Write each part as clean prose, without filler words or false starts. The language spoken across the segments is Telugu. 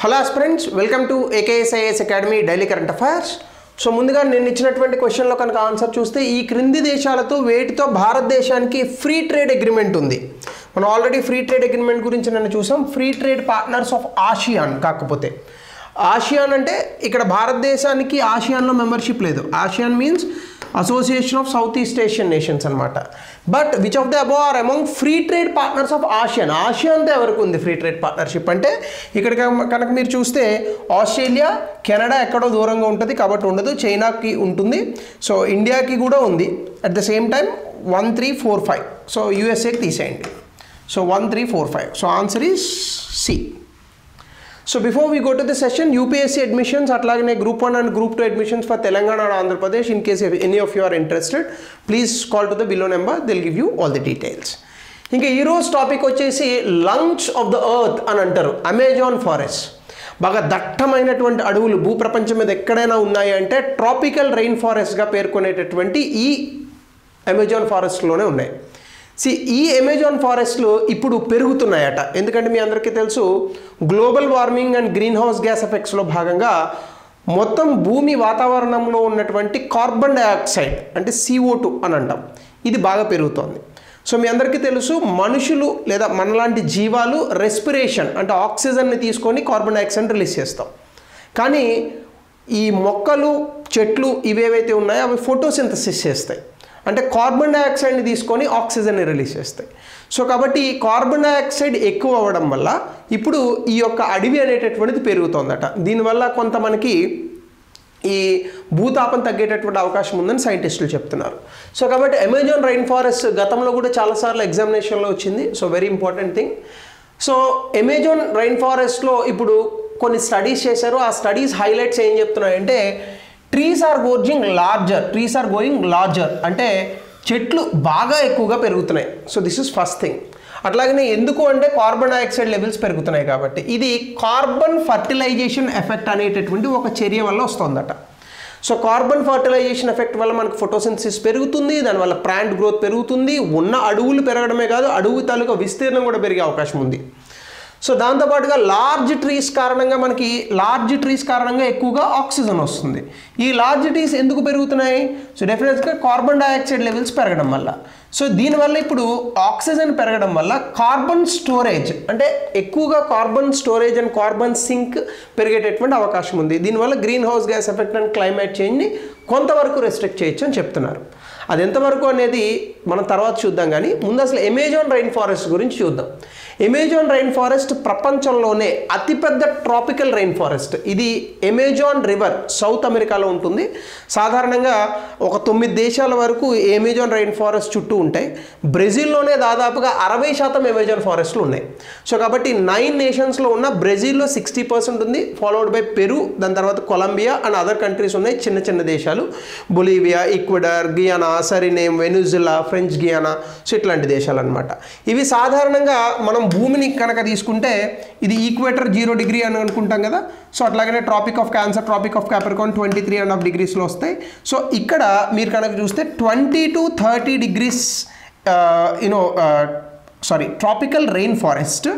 Hello aspirants, welcome to AKSIAS academy daily current affairs. So ముందుగా నేను ఇచ్చినటువంటి క్వశ్చన్లో కనుక ఆన్సర్ చూస్తే ఈ క్రింది దేశాలతో వేటితో భారతదేశానికి ఫ్రీ ట్రేడ్ అగ్రిమెంట్ ఉంది. మనం ఆల్రెడీ ఫ్రీ ట్రేడ్ అగ్రిమెంట్ గురించి నేను చూసాం. Free trade partners of ASEAN. కాకపోతే ఆసియాన్ అంటే ఇక్కడ భారతదేశానికి ఆసియాన్లో మెంబర్షిప్ లేదు. ASEAN means association of south east Asian nations అనమాట. But which of the above are among free trade partners of ASEAN. ఆసియాన్తో ఎవరికి ఉంది ఫ్రీ ట్రేడ్ పార్ట్నర్షిప్ అంటే ఇక్కడ కనుక మీరు చూస్తే ఆస్ట్రేలియా, కెనడా ఎక్కడో దూరంగా ఉంటుంది కాబట్టి ఉండదు. చైనాకి ఉంటుంది. సో ఇండియాకి కూడా ఉంది. At the same time 1, 3, 4, 5. So యూఎస్ఏకి తీసేయండి. So 1, 3, 4, 5. So answer is C. So before we go to the session, UPSC admissions atlagane group 1 and group 2 admissions for Telangana and Andhra Pradesh. In case if any of you are interested, please call to the below number. They'll give you all the details. Inka ee roju topic vachesi lungs of the earth అని అంటారు. అమెజాన్ ఫారెస్ట్ బాగా దట్టమైనటువంటి అడవులు భూప్రపంచం మీద ఎక్కడైనా ఉన్నాయి అంటే ట్రాపికల్ రెయిన్ ఫారెస్ట్గా పేర్కొనేటటువంటి ఈ అమెజాన్ ఫారెస్ట్లోనే ఉన్నాయి. ఈ అమెజాన్ ఫారెస్ట్లు ఇప్పుడు పెరుగుతున్నాయట. ఎందుకంటే మీ అందరికీ తెలుసు global warming and green house gas ఎఫెక్ట్స్లో భాగంగా మొత్తం భూమి వాతావరణంలో ఉన్నటువంటి కార్బన్ డైఆక్సైడ్ అంటే CO2 అని అంటాం, ఇది బాగా పెరుగుతోంది. సో మీ అందరికీ తెలుసు మనుషులు లేదా మనలాంటి జీవాలు రెస్పిరేషన్ అంటే ఆక్సిజన్ని తీసుకొని కార్బన్ డైఆక్సైడ్ రిలీజ్ చేస్తాం. కానీ ఈ మొక్కలు, చెట్లు ఇవేవైతే ఉన్నాయో అవి ఫోటోసింథసిస్ చేస్తాయి. అంటే కార్బన్ డైఆక్సైడ్ని తీసుకొని ఆక్సిజన్ని రిలీజ్ చేస్తాయి. సో కాబట్టి కార్బన్ డైఆక్సైడ్ ఎక్కువ అవ్వడం వల్ల ఇప్పుడు ఈ యొక్క అడవి అనేటటువంటిది పెరుగుతోందట. దీనివల్ల కొంత మనకి ఈ భూతాపం తగ్గేటటువంటి అవకాశం ఉందని సైంటిస్టులు చెప్తున్నారు. సో కాబట్టి అమెజాన్ రైన్ ఫారెస్ట్ గతంలో కూడా చాలాసార్లు ఎగ్జామినేషన్లో వచ్చింది. So very important thing. So Amazon rain ఫారెస్ట్లో ఇప్పుడు కొన్ని స్టడీస్ చేశారు. ఆ స్టడీస్ హైలైట్స్ ఏం చెప్తున్నాయంటే ట్రీస్ ఆర్ గోయింగ్ లార్జర్ అంటే చెట్లు బాగా ఎక్కువగా పెరుగుతున్నాయి. So this is first thing. అట్లాగనే ఎందుకు అంటే కార్బన్ డైఆక్సైడ్ లెవెల్స్ పెరుగుతున్నాయి కాబట్టి. ఇది కార్బన్ ఫర్టిలైజేషన్ ఎఫెక్ట్ అనేటటువంటి ఒక చర్య వల్ల వస్తుందట. సో కార్బన్ ఫర్టిలైజేషన్ ఎఫెక్ట్ వల్ల మనకు ఫోటోసింథసిస్ పెరుగుతుంది. దానివల్ల ప్లాంట్ గ్రోత్ పెరుగుతుంది. ఉన్న అడవులు పెరగడమే కాదు, అడవి తాలూకా విస్తీర్ణం కూడా పెరిగే అవకాశం ఉంది. సో దాంతోపాటుగా లార్జ్ ట్రీస్ కారణంగా ఎక్కువగా ఆక్సిజన్ వస్తుంది. ఈ లార్జ్ ట్రీస్ ఎందుకు పెరుగుతున్నాయి? సో డెఫినెట్గా కార్బన్ డైఆక్సైడ్ లెవెల్స్ పెరగడం వల్ల. సో దీనివల్ల ఇప్పుడు ఆక్సిజన్ పెరగడం వల్ల కార్బన్ స్టోరేజ్ అంటే ఎక్కువగా carbon storage and carbon sink పెరిగేటటువంటి అవకాశం ఉంది. దీనివల్ల green house gas effect and climate చేంజ్ని కొంతవరకు రెస్ట్రిక్ట్ చేయొచ్చు అని చెప్తున్నారు. అది ఎంతవరకు అనేది మనం తర్వాత చూద్దాం. కానీ ముందు అసలు అమెజాన్ రైన్ ఫారెస్ట్ గురించి చూద్దాం. అమెజాన్ రైన్ ఫారెస్ట్ ప్రపంచంలోనే అతిపెద్ద ట్రాపికల్ రైన్ ఫారెస్ట్. ఇది అమెజాన్ రివర్ సౌత్ అమెరికాలో ఉంటుంది. సాధారణంగా ఒక 9 దేశాల వరకు అమెజాన్ రైన్ ఫారెస్ట్ చుట్టూ ఉంటాయి. బ్రెజిల్లోనే దాదాపుగా 60% అమెజాన్ ఫారెస్ట్లు ఉన్నాయి. సో కాబట్టి 9 నేషన్స్లో ఉన్న బ్రెజిల్లో 60% ఉంది, ఫాలోడ్ బై పెరు, దాని తర్వాత కొలంబియా అండ్ అదర్ కంట్రీస్ ఉన్నాయి, చిన్న చిన్న దేశాలు. Bolivia, Ecuador, Guyana, Suriname, Venezuela, French Guiana. So ఇట్లాంటి దేశాలు అనమాట. ఇవి సాధారణంగా మనం భూమిని కనుక తీసుకుంటే ఇది ఈక్వేటర్ 0 డిగ్రీ అని అనుకుంటాం కదా. సో అట్లాగనే tropic of cancer, tropic of capricorn 23.5 డిగ్రీస్లో వస్తాయి. సో ఇక్కడ మీరు కనుక చూస్తే 20 to 30 degrees tropical rain forest.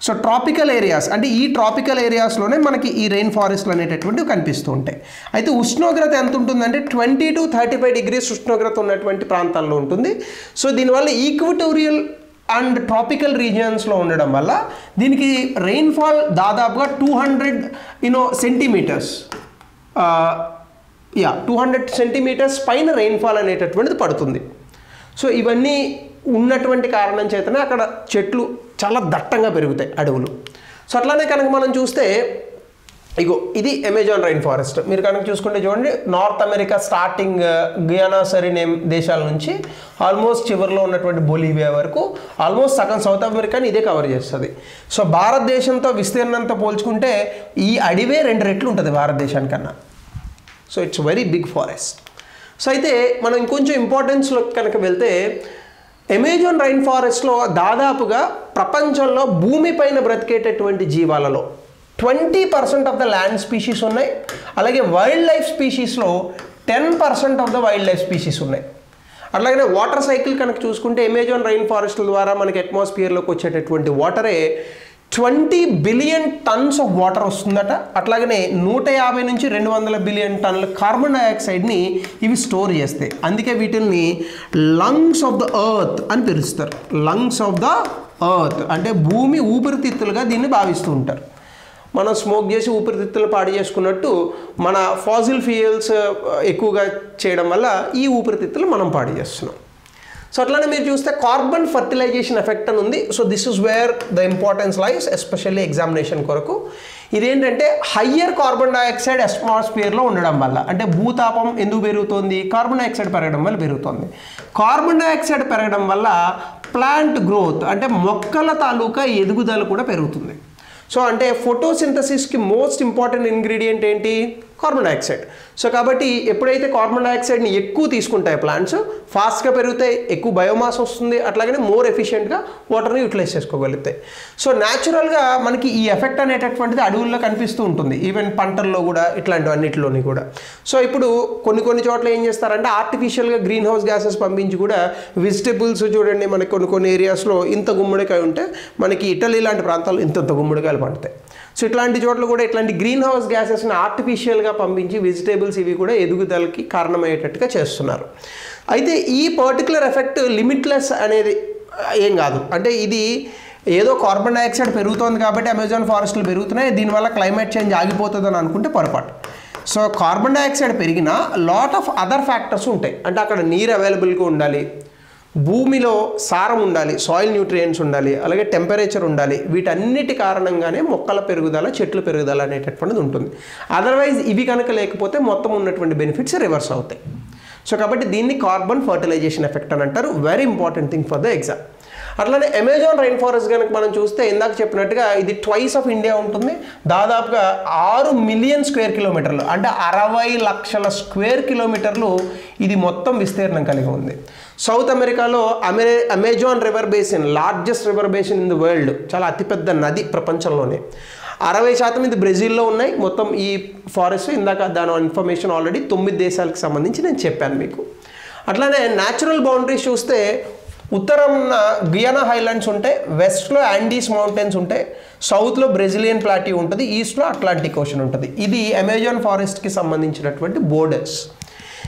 So tropical areas అంటే ఈ ట్రాపికల్ ఏరియాస్లోనే మనకి ఈ రెయిన్ ఫారెస్ట్లు అనేటటువంటివి కనిపిస్తూ ఉంటాయి. అయితే ఉష్ణోగ్రత ఎంత ఉంటుందంటే 20 to 35 డిగ్రీస్ ఉష్ణోగ్రత ఉన్నటువంటి ప్రాంతాల్లో ఉంటుంది. సో దీనివల్ల ఈక్వటోరియల్ అండ్ ట్రాపికల్ రీజియన్స్లో ఉండడం వల్ల దీనికి రెయిన్ఫాల్ దాదాపుగా 200 సెంటీమీటర్స్ 200 సెంటీమీటర్స్ పైన రెయిన్ఫాల్ అనేటటువంటిది పడుతుంది. సో ఇవన్నీ ఉన్నటువంటి కారణం చేతనే అక్కడ చెట్లు చాలా దట్టంగా పెరుగుతాయి, అడవులు. సో అట్లానే కనుక మనం చూస్తే ఇది అమెజాన్ రైన్ ఫారెస్ట్. మీరు కనుక చూసుకుంటే చూడండి, నార్త్ అమెరికా స్టార్టింగ్ గియానా, సరినేమ్ దేశాల నుంచి ఆల్మోస్ట్ చివరిలో ఉన్నటువంటి బొలీవియా వరకు ఆల్మోస్ట్ సగం సౌత్ అమెరికాని ఇదే కవర్ చేస్తుంది. సో భారతదేశంతో విస్తీర్ణంతో పోల్చుకుంటే ఈ అడవే 2 రెట్లు ఉంటుంది భారతదేశానికన్నా. So it's very big forest. So అయితే మనం ఇంకొంచెం ఇంపార్టెన్స్లో కనుక వెళ్తే అమెజాన్ రైన్ ఫారెస్ట్లో దాదాపుగా ప్రపంచంలో భూమిపైన బ్రతికేటటువంటి జీవాలలో 20% ఆఫ్ ద ల్యాండ్ స్పీషీస్ ఉన్నాయి. అలాగే వైల్డ్ లైఫ్ స్పీషీస్లో 10% of the wild life species ఉన్నాయి. అట్లాగే వాటర్ సైకిల్ కనుక చూసుకుంటే అమెజాన్ రైన్ ఫారెస్ట్ల ద్వారా మనకి అట్మాస్ఫియర్లోకి వచ్చేటటువంటి వాటరే 20 బిలియన్ టన్స్ ఆఫ్ వాటర్ వస్తుందట. అట్లాగనే 150 నుంచి 200 బిలియన్ టన్నుల కార్బన్ డైఆక్సైడ్ని ఇవి స్టోర్ చేస్తాయి. అందుకే వీటిని లంగ్స్ ఆఫ్ ద ఎర్త్ అని పిలుస్తారు. లంగ్స్ ఆఫ్ ద ఎర్త్ అంటే భూమి ఊపిరితిత్తులుగా దీన్ని భావిస్తూ ఉంటారు. మనం స్మోక్ చేసి ఊపిరితిత్తులు పాడు చేసుకున్నట్టు మన ఫాసిల్ ఫ్యూయల్స్ ఎక్కువగా చేయడం వల్ల ఈ ఊపిరితిత్తులు మనం పాడు చేస్తున్నాం. సో అట్లానే మీరు చూస్తే కార్బన్ ఫర్టిలైజేషన్ ఎఫెక్ట్ అని ఉంది. So this is where the importance lies, especially examination కొరకు. ఇదేంటంటే హయ్యర్ కార్బన్ డైఆక్సైడ్ అట్మాస్ఫియర్లో ఉండడం వల్ల, అంటే భూతాపం ఎందుకు పెరుగుతుంది? కార్బన్ డైఆక్సైడ్ పెరగడం వల్ల పెరుగుతుంది. కార్బన్ డైఆక్సైడ్ పెరగడం వల్ల ప్లాంట్ గ్రోత్ అంటే మొక్కల తాలూకా ఎదుగుదల కూడా పెరుగుతుంది. సో అంటే ఫోటోసింథసిస్కి మోస్ట్ ఇంపార్టెంట్ ఇంగ్రీడియంట్ ఏంటి? Carbon dioxide. సో కాబట్టి ఎప్పుడైతే కార్బన్ డైఆక్సైడ్ని ఎక్కువ తీసుకుంటాయి ప్లాంట్స్, ఫాస్ట్గా పెరుగుతాయి, ఎక్కువ బయోమాస్ వస్తుంది, అట్లాగనే మోర్ ఎఫిషియెంట్గా వాటర్ని యూటిలైజ్ చేసుకోగలుగుతాయి. సో న్యాచురల్గా మనకి ఈ ఎఫెక్ట్ అనేటటువంటిది అడవుల్లో కనిపిస్తూ ఉంటుంది, ఈవెన్ పంటల్లో కూడా, ఇట్లాంటివన్నిటిలోని కూడా. సో ఇప్పుడు కొన్ని చోట్ల ఏం చేస్తారంటే ఆర్టిఫిషియల్గా గ్రీన్ హౌస్ గ్యాసెస్ పంపించి కూడా వెజిటబుల్స్ చూడండి, మనకి కొన్ని ఏరియాస్లో ఇంత గుమ్మడికాయ ఉంటే మనకి ఇటలీ లాంటి ప్రాంతాల్లో ఇంత గుమ్మడికాయలు పండుతాయి. సో ఇట్లాంటి చోట్ల కూడా ఇట్లాంటి గ్రీన్ హౌస్ గ్యాసెస్ని ఆర్టిఫిషియల్గా పంపించి వెజిటేబుల్స్ ఇవి కూడా ఎదుగుదలకి కారణమయ్యేటట్టుగా చేస్తున్నారు. అయితే ఈ పర్టికులర్ ఎఫెక్ట్ లిమిట్లెస్ అనేది ఏం కాదు. అంటే ఇది ఏదో కార్బన్ డైఆక్సైడ్ పెరుగుతోంది కాబట్టి అమెజాన్ ఫారెస్ట్లు పెరుగుతున్నాయి, దీనివల్ల క్లైమేట్ చేంజ్ ఆగిపోతుందని అనుకుంటే పొరపాటు. సో కార్బన్ డైఆక్సైడ్ పెరిగినా లాట్ ఆఫ్ అదర్ ఫ్యాక్టర్స్ ఉంటాయి. అంటే అక్కడ నీరు అవైలబుల్గా ఉండాలి, భూమిలో సారం ఉండాలి, సాయిల్ న్యూట్రియంట్స్ ఉండాలి, అలాగే టెంపరేచర్ ఉండాలి. వీటన్నిటి కారణంగానే మొక్కల పెరుగుదల, చెట్లు పెరుగుదల అనేటటువంటిది ఉంటుంది. అదర్వైజ్ ఇవి కనుక లేకపోతే మొత్తం ఉన్నటువంటి బెనిఫిట్స్ రివర్స్ అవుతాయి. సో కాబట్టి దీన్ని కార్బన్ ఫర్టిలైజేషన్ ఎఫెక్ట్ అని అంటారు. Very important thing for the exam. అట్లానే అమెజాన్ రైన్ ఫారెస్ట్ కనుక మనం చూస్తే ఇందాక చెప్పినట్టుగా ఇది ట్వైస్ ఆఫ్ ఇండియా ఉంటుంది. దాదాపుగా 6 మిలియన్ స్క్వేర్ కిలోమీటర్లు, అంటే 60 లక్షల స్క్వేర్ కిలోమీటర్లు ఇది మొత్తం విస్తీర్ణం కలిగి ఉంది. సౌత్ అమెరికాలో Amazon river basin, largest river basin in the world, చాలా అతిపెద్ద నది ప్రపంచంలోనే. 60% ఇది బ్రెజిల్లో ఉన్నాయి మొత్తం ఈ ఫారెస్ట్. ఇందాక దాని ఇన్ఫర్మేషన్ ఆల్రెడీ 9 దేశాలకు సంబంధించి నేను చెప్పాను మీకు. అట్లానే న్యాచురల్ బౌండరీస్ చూస్తే ఉత్తరంన గియానా హైలాండ్స్ ఉంటాయి, వెస్ట్లో యాండీస్ మౌంటైన్స్ ఉంటాయి, సౌత్లో బ్రెజిలియన్ ప్లాట్యూ ఉంటుంది, ఈస్ట్లో అట్లాంటిక్ ఓషన్ ఉంటుంది. ఇది అమెజాన్ ఫారెస్ట్కి సంబంధించినటువంటి బోర్డర్స్.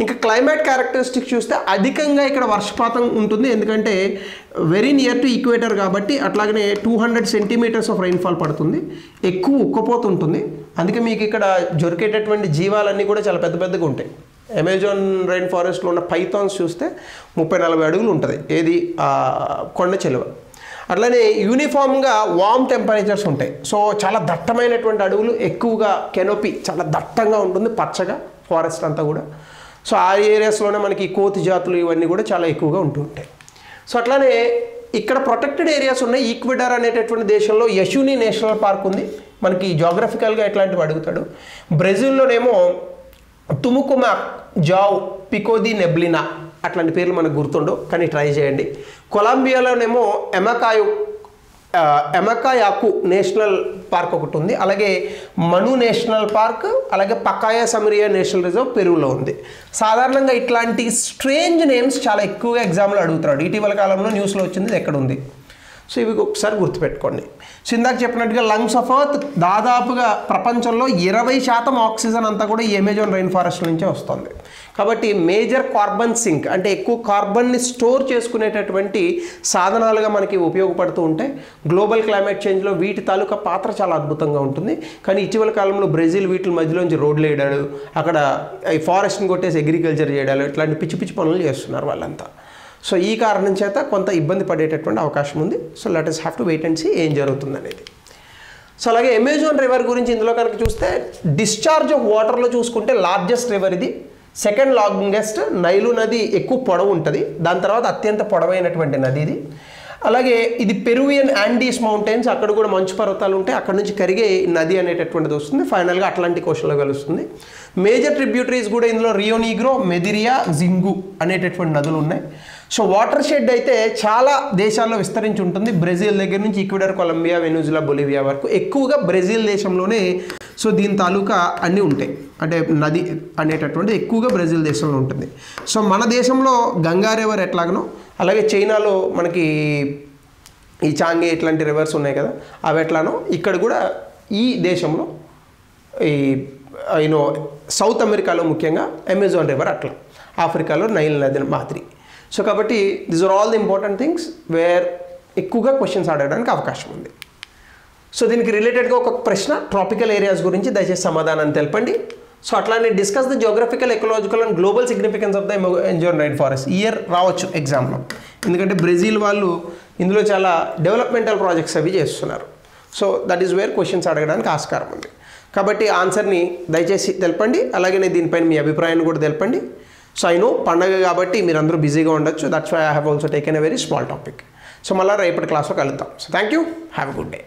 ఇంకా క్లైమేట్ క్యారెక్టరిస్టిక్స్ చూస్తే అధికంగా ఇక్కడ వర్షపాతం ఉంటుంది, ఎందుకంటే వెరీ నియర్ టు ఈక్వేటర్ కాబట్టి. అట్లాగనే 200 సెంటీమీటర్స్ ఆఫ్ రైన్ఫాల్ పడుతుంది, ఎక్కువ ఉక్కపోతు ఉంటుంది. అందుకే మీకు ఇక్కడ దొరికేటటువంటి జీవాలన్నీ కూడా చాలా పెద్దగా ఉంటాయి. అమెజాన్ రైన్ ఫారెస్ట్లో ఉన్న పైథాన్స్ చూస్తే 30-40 అడుగులు ఉంటుంది, ఏది కొండ చెలువ. అట్లనే యూనిఫామ్గా వామ్ టెంపరేచర్స్ ఉంటాయి. సో చాలా దట్టమైనటువంటి అడవులు, ఎక్కువగా కెనోపీ చాలా దట్టంగా ఉంటుంది, పచ్చగా ఫారెస్ట్ అంతా కూడా. సో ఆ ఏరియాస్లోనే మనకి కోతి జాతులు ఇవన్నీ కూడా చాలా ఎక్కువగా ఉంటుంటాయి. సో అట్లానే ఇక్కడ ప్రొటెక్టెడ్ ఏరియాస్ ఉన్నాయి. ఈక్వెడార్ అనేటటువంటి దేశంలో యషుని నేషనల్ పార్క్ ఉంది. మనకి జాగ్రఫికల్గా ఎట్లాంటివి అడుగుతాడు. బ్రెజిల్లోనేమో తుముకుమా, జావ్, పికోది నెబ్లినా అట్లాంటి పేర్లు మనకు గుర్తుండవు, కానీ ట్రై చేయండి. కొలంబియాలోనేమో ఎమకాయాకు నేషనల్ పార్క్ ఒకటి ఉంది, అలాగే మను నేషనల్ పార్క్, అలాగే పకాయా సమరియా నేషనల్ రిజర్వ్ పెరూలో ఉంది. సాధారణంగా ఇట్లాంటి స్ట్రేంజ్ నేమ్స్ చాలా ఎక్కువగా ఎగ్జామ్లో అడుగుతాడు. ఇటీవల కాలంలో న్యూస్లో వచ్చింది ఎక్కడ ఉంది. సో ఇవి ఒకసారి గుర్తుపెట్టుకోండి. సో ఇందాక చెప్పినట్టుగా లంగ్స్ ఆఫ్ ఎర్త్, దాదాపుగా ప్రపంచంలో 20% ఆక్సిజన్ అంతా కూడా ఈ అమెజాన్ రైన్ ఫారెస్ట్ నుంచే వస్తుంది. కాబట్టి మేజర్ కార్బన్ సింక్, అంటే ఎక్కువ కార్బన్ని స్టోర్ చేసుకునేటటువంటి సాధనాలుగా మనకి ఉపయోగపడుతూ ఉంటాయి. గ్లోబల్ క్లైమేట్ చేంజ్లో వీటి తాలూకా పాత్ర చాలా అద్భుతంగా ఉంటుంది. కానీ ఇటీవల కాలంలో బ్రెజిల్ వీటి మధ్యలోంచి రోడ్లు వేయడాలు, అక్కడ ఈ ఫారెస్ట్ని కొట్టేసి అగ్రికల్చర్ చేయడాలు, ఇట్లాంటి పిచ్చి పనులు చేస్తున్నారు వాళ్ళంతా. సో ఈ కారణం చేత కొంత ఇబ్బంది పడేటటువంటి అవకాశం ఉంది. So let us have to wait and see ఏం జరుగుతుంది అనేది. సో అలాగే అమెజాన్ రివర్ గురించి ఇందులో కనుక చూస్తే డిశ్చార్జ్ ఆఫ్ వాటర్లో చూసుకుంటే లార్జెస్ట్ రివర్ ఇది, సెకండ్ లాంగెస్ట్. నైలు నది ఎక్కువ పొడవు ఉంటుంది, దాని తర్వాత అత్యంత పొడవైనటువంటి నది ఇది. అలాగే ఇది పెరువియన్ యాండీస్ మౌంటైన్స్, అక్కడ కూడా మంచు పర్వతాలు ఉంటాయి, అక్కడ నుంచి కరిగే నది అనేటటువంటిది వస్తుంది. ఫైనల్గా అట్లాంటిక్ ఓషన్లో కలుస్తుంది. మేజర్ ట్రిబ్యూటరీస్ కూడా ఇందులో రియో నీగ్రో, మెదిరియా, జింగు అనేటటువంటి నదులు ఉన్నాయి. సో వాటర్ షెడ్ అయితే చాలా దేశాల్లో విస్తరించి ఉంటుంది. బ్రెజిల్ దగ్గర నుంచి ఈక్వెడార్, కొలంబియా, వెనుజులా, బొలివియా వరకు ఎక్కువగా బ్రెజిల్ దేశంలోనే సో దీని తాలూకా అన్నీ ఉంటాయి. అంటే నది అనేటటువంటిది ఎక్కువగా బ్రెజిల్ దేశంలో ఉంటుంది. సో మన దేశంలో గంగా రివర్ ఎట్లాగనో, అలాగే చైనాలో మనకి ఈ చాంగే ఇట్లాంటి రివర్స్ ఉన్నాయి కదా, అవి ఎట్లానో ఇక్కడ కూడా ఈ దేశంలో ఈ యూనో సౌత్ అమెరికాలో ముఖ్యంగా అమెజాన్ రివర్ అట్లా, ఆఫ్రికాలో నైల్ నది మాదిరి. సో కాబట్టి these are all the important things where ఎక్కువగా క్వశ్చన్స్ అడగడానికి అవకాశం ఉంది. సో దీనికి రిలేటెడ్గా ఒక ప్రశ్న ట్రాపికల్ ఏరియాస్ గురించి దయచేసి సమాధానాన్ని తెలపండి. సో అట్లానే discuss the geographical, ecological and global significance of the Amazon rain forest. Year రావచ్చు ఎగ్జామ్లో, ఎందుకంటే బ్రెజిల్ వాళ్ళు ఇందులో చాలా డెవలప్మెంటల్ ప్రాజెక్ట్స్ అవి చేస్తున్నారు. So that is where questions అడగడానికి ఆస్కారం ఉంది. కాబట్టి ఆన్సర్ని దయచేసి తెలపండి. అలాగే దీనిపైన మీ అభిప్రాయాన్ని కూడా తెలపండి. సో ఐ నో పండగ కాబట్టి మీరు అందరూ బిజీగా ఉండొచ్చు. That's why I have also taken a very small topic. So మళ్ళీ రేపటి క్లాస్లో కలుద్దాం. So thank you, have a good day.